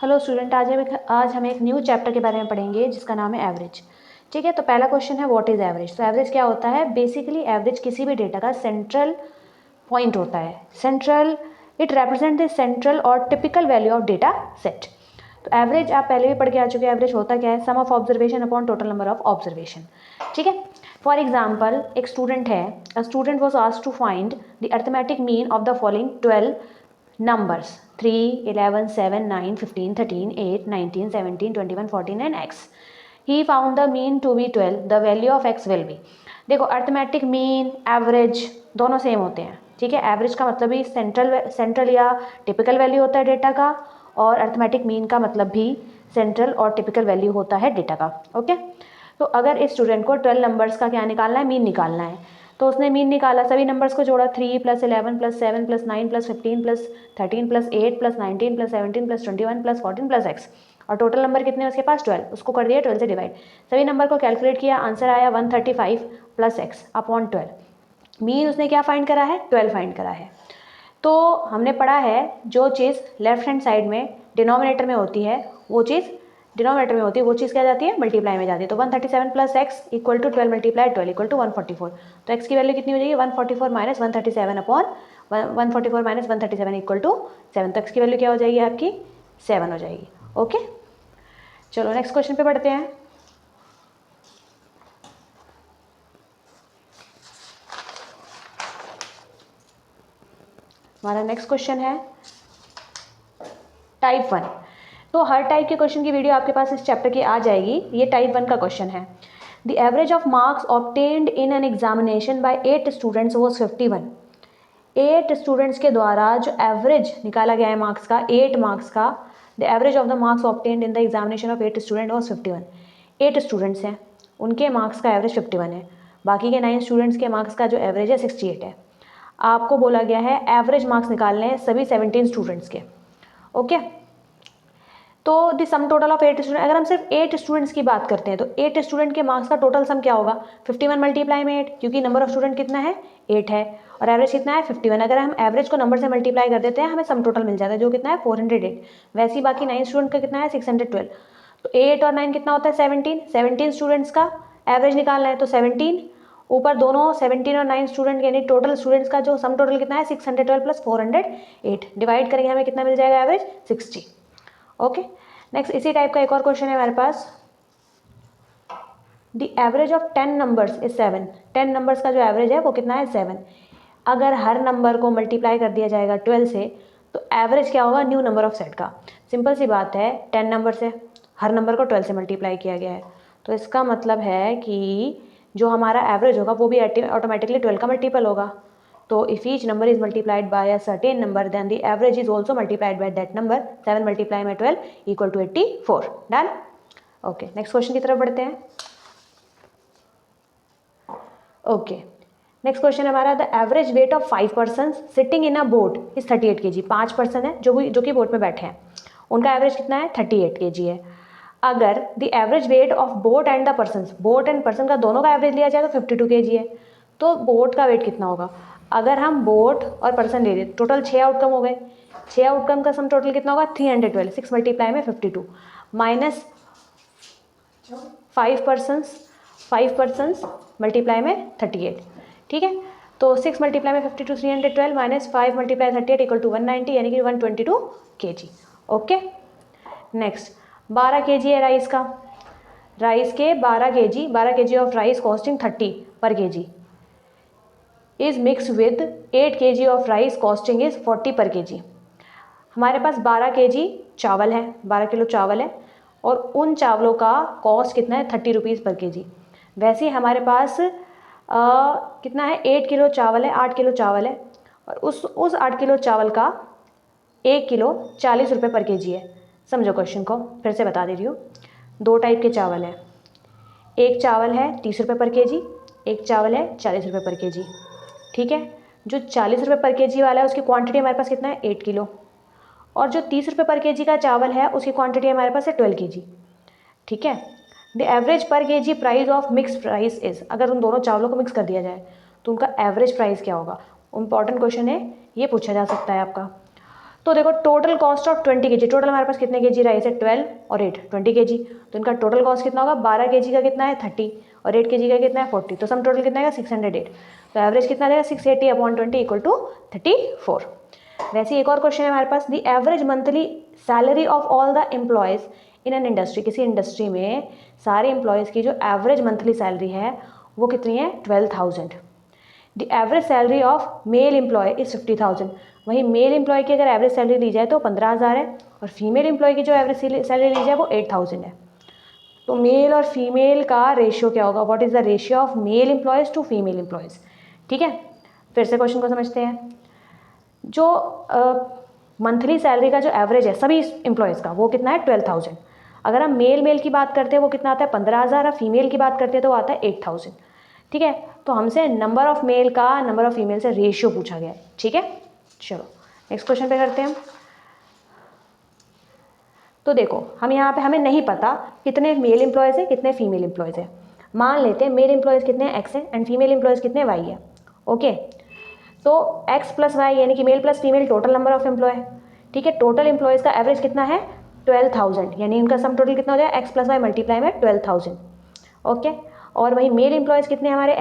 Hello student, आज हम एक न्यू चैप्टर के बारे में पढ़ेंगे जिसका नाम है एवरेज। ठीक है, तो पहला क्वेश्चन है व्हाट इज़ एवरेज। तो एवरेज क्या होता है? बेसिकली एवरेज किसी भी डेटा का सेंट्रल पॉइंट होता है। Central, it represent the central और typical value of data set. तो एवरेज आप पहले भी पढ़ के आ चुके हैं। एवरेज होता क्या है? Sum of observation upon total number of observation. ठीक है, फॉर एग्जाम्पल एक स्टूडेंट है, a student was asked to find the arithmetic mean of the following 12 numbers 3, 11, 7, 9, 15, 13, 8, 19, 17, 21, 14 and x. He found the mean to be 12. The value of x will be. देखो arithmetic mean average दोनों same होते हैं। ठीक है, average का मतलब भी central या टिपिकल वैल्यू होता है डेटा का, और अर्थमेटिक मीन का मतलब भी सेंट्रल और टिपिकल वैल्यू होता है डेटा का। ओके, तो अगर इस स्टूडेंट को 12 नंबर्स का क्या निकालना है? मीन निकालना है। तो उसने मीन निकाला, सभी नंबर्स को जोड़ा, 3 + 11 + 7 + 9 + 15 + 13 + 8 + 19 + 17 + 21 + 14 + x, और टोटल नंबर कितने हैं उसके पास? 12। उसको कर दिया 12 से डिवाइड। सभी नंबर को कैलकुलेट किया, आंसर आया 135 + x अपॉन 12। मीन उसने क्या फाइंड करा है? 12 फाइंड करा है। तो हमने पढ़ा है जो चीज़ लेफ्ट हैंड साइड में डिनोमिनेटर में होती है वो चीज़ डिनोमिनेटर में होती है वो चीज़ क्या जाती है? मल्टीप्लाई में जाती है। तो 137 + x = 12 × 12 = 144। तो x की वैल्यू कितनी हो जाएगी? 144 - 137 अपॉन 144 - 137 = 7। तो x की वैल्यू क्या हो जाएगी आपकी? 7 हो जाएगी। ओके, चलो नेक्स्ट क्वेश्चन पे बढ़ते हैं। हमारा नेक्स्ट क्वेश्चन है टाइप 1। तो हर टाइप के क्वेश्चन की वीडियो आपके पास इस चैप्टर की आ जाएगी। ये टाइप 1 का क्वेश्चन है। The average of marks obtained in an examination by 8 students was 51। 8 students के द्वारा जो एवरेज निकाला गया है मार्क्स का, 8 मार्क्स का, the average of the marks obtained in the examination of 8 student was 51। 8 students हैं, उनके मार्क्स का एवरेज 51 है। बाकी के 9 स्टूडेंट्स के मार्क्स का जो एवरेज है 68 है। आपको बोला गया है एवरेज मार्क्स निकालने हैं सभी 17 स्टूडेंट्स के। ओके, तो the sum total of 8 student, अगर हम सिर्फ 8 स्टूडेंट्स की बात करते हैं तो 8 स्टूडेंट के मार्क्स का टोटल सम क्या होगा? 51 मल्टीप्लाई में 8, क्योंकि नंबर ऑफ स्टूडेंट कितना है? 8 है, और एवरेज कितना है? 51। अगर हम एवरेज को नंबर से मल्टीप्लाई कर देते हैं हमें सम टोटल मिल जाता है, जो कितना है? 408। वैसे ही बाकी 9 स्टूडेंट का कितना है? 612। तो 8 और 9 कितना होता है? 17 स्टूडेंट्स का एवरेज निकालना है, तो 17 ऊपर दोनों 17 और 9 स्टूडेंट यानी टोटल स्टूडेंट्स का जो सम टोटल कितना है? 612 + 408 डिवाइड करेंगे, हमें कितना मिल जाएगा? एवरेज 60। ओके, नेक्स्ट इसी टाइप का एक और क्वेश्चन है हमारे पास। The average of 10 numbers is 7। 10 numbers का जो एवरेज है वो कितना है? 7। अगर हर नंबर को मल्टीप्लाई कर दिया जाएगा 12 से तो एवरेज क्या होगा? न्यू नंबर ऑफ सेट का। सिंपल सी बात है, 10 नंबर से हर नंबर को 12 से मल्टीप्लाई किया गया है, तो इसका मतलब है कि जो हमारा एवरेज होगा वो भी ऑटोमेटिकली 12 का मल्टीपल होगा। तो if each number is multiplied by a certain number then the average is also multiplied by that number. 7 multiply में 12 = 84। डन। ओके, नेक्स्ट क्वेश्चन की तरफ बढ़ते हैं। ओके, नेक्स्ट क्वेश्चन हमारा, the average weight of 5 person sitting in a boat is 38 kg। 5 person है जो कि boat में बैठे हैं, उनका एवरेज कितना है? 38 kg है। अगर the average weight of boat and the person, boat and person का दोनों का एवरेज लिया जाए तो 52 kg है। तो बोट का वेट कितना होगा? अगर हम बोट और पर्सन ले लें, टोटल 6 आउटकम हो गए। 6 आउटकम का सम टोटल कितना होगा? 312। 6 मल्टीप्लाई में 52 माइनस 5 पर्सन्स मल्टीप्लाई में 38। ठीक है, तो 6 मल्टीप्लाई में 52 312 माइनस 5 मल्टीप्लाई 38 = 190, यानी कि 122 kg। ओके, नेक्स्ट 12 kg है राइस का। राइस के 12 kg ऑफ राइस कॉस्टिंग 30 पर kg is mix with 8 kg of rice costing is 40 पर kg। हमारे पास 12 kg चावल है, 12 किलो चावल है, और उन चावलों का कॉस्ट कितना है? 30 रुपीज़ पर kg। वैसे हमारे पास कितना है? 8 किलो चावल है, 8 किलो चावल है, और उस 8 किलो चावल का 1 किलो 40 रुपये पर kg है। समझो क्वेश्चन को, फिर से बता दे रही हूँ। 2 टाइप के चावल है, एक चावल है 30 रुपये पर kg, एक चावल है 40 रुपये पर kg। ठीक है, जो 40 रुपये पर kg वाला है उसकी क्वांटिटी हमारे पास कितना है? 8 किलो, और जो 30 रुपये पर kg का चावल है उसकी क्वांटिटी हमारे पास है 12 kg। ठीक है, द एवरेज पर kg price of mix price is, अगर उन दोनों चावलों को मिक्स कर दिया जाए तो उनका एवरेज प्राइस क्या होगा? इंपॉर्टेंट क्वेश्चन है, ये पूछा जा सकता है आपका। तो देखो total cost of 20 kg, total हमारे पास कितने kg राइस है, 12 और 8 20 kg, तो इनका टोटल कॉस्ट कितना होगा, 12 kg का कितना है 30 और 8 kg का कितना है 40, तो सम टोटल कितना है 608, तो एवरेज कितना रहेगा 680 अपॉन 20 इक्वल टू 34। वैसे एक और क्वेश्चन है हमारे पास, the average monthly salary of all the employees in an industry, किसी इंडस्ट्री में सारे एम्प्लॉयज़ की जो एवरेज मंथली सैलरी है वो कितनी है 12,000। The average salary of male employee is 50,000, वहीं मेल एम्प्लॉय की अगर एवरेज सैलरी ली जाए तो 15,000 है और फीमेल एम्प्लॉय की जो एवरेज सैलरी ली जाए वो 8,000 है। तो मेल और फीमेल का रेशियो क्या होगा, what is the ratio of male employees to female employees. ठीक है, फिर से क्वेश्चन को समझते हैं। जो मंथली सैलरी का जो एवरेज है सभी एम्प्लॉयज़ का वो कितना है 12,000। अगर हम मेल की बात करते हैं वो कितना आता है 15,000 और फीमेल की बात करते हैं तो आता है 8,000। ठीक है, तो हमसे नंबर ऑफ मेल का नंबर ऑफ फीमेल से रेशियो पूछा गया है। ठीक है, चलो नेक्स्ट क्वेश्चन पे करते हैं हम। तो देखो हम यहाँ पे हमें नहीं पता कितने मेल एम्प्लॉयज़ है कितने फीमेल एम्प्लॉयज़ है। मान लेते हैं मेल एम्प्लॉयज़ कितने एक्स है एंड फीमेल एम्प्लॉयज़ कितने वाई है। ओके, तो एक्स प्लस वाई यानी कि male plus female total number of employee. ठीक है, टोटल एम्प्लॉयज़ का एवरेज कितना है 12,000, यानी इनका सम टोटल कितना हो जाए एक्स प्लस वाई मल्टीप्लाई में 12,000। ओके, और वही मेल एम्प्लॉयज़ कितने हमारे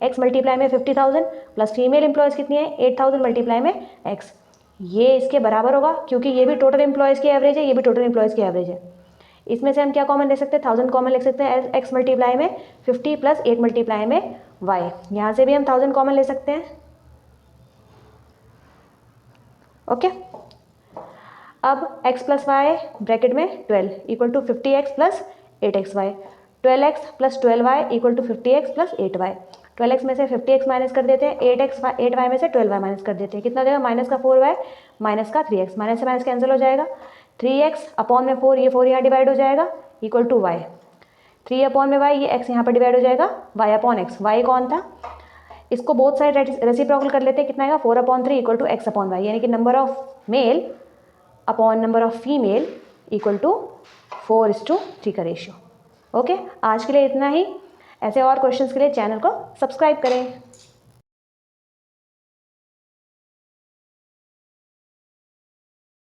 एक्स मल्टीप्लाई में 50,000 प्लस फीमेल एम्प्लॉयज़ कितनी है 8,000 मल्टीप्लाई में एक्स, ये इसके बराबर होगा क्योंकि ये भी टोटल एम्प्लॉयज़ की एवरेज है, ये भी टोटल एम्प्लॉयज़ की एवरेज है। इसमें से हम क्या कॉमन ले सकते हैं 1000 कॉमन ले सकते हैं, एक्स मल्टीप्लाई में 50 प्लस 8 मल्टीप्लाई में वाई, यहाँ से भी हम 1000 कॉमन ले सकते हैं। ओके, अब x प्लस वाई ब्रैकेट में 12 equal to 50x plus 8xy, 12x plus 12y equal to 50x plus 8y। 12x में से 50x माइनस कर देते हैं, 8y में से 12y माइनस कर देते हैं, कितना हो जाएगा माइनस का 4y माइनस का 3x, माइनस से माइनस कैंसिल हो जाएगा, 3x अपॉन में 4, ये 4 यहाँ डिवाइड हो जाएगा इक्वल टू y, 3 अपॉन में y, ये x यहाँ पर डिवाइड हो जाएगा y अपॉन x, y कौन था, इसको बोथ साइड रेसिप्रोकल कर लेते हैं, कितना आएगा 4/3 equal to x upon y, यानी कि number of male upon number of female equal to 4:3 का रेशियो। ओके, आज के लिए इतना ही। ऐसे और क्वेश्चंस के लिए चैनल को सब्सक्राइब करें।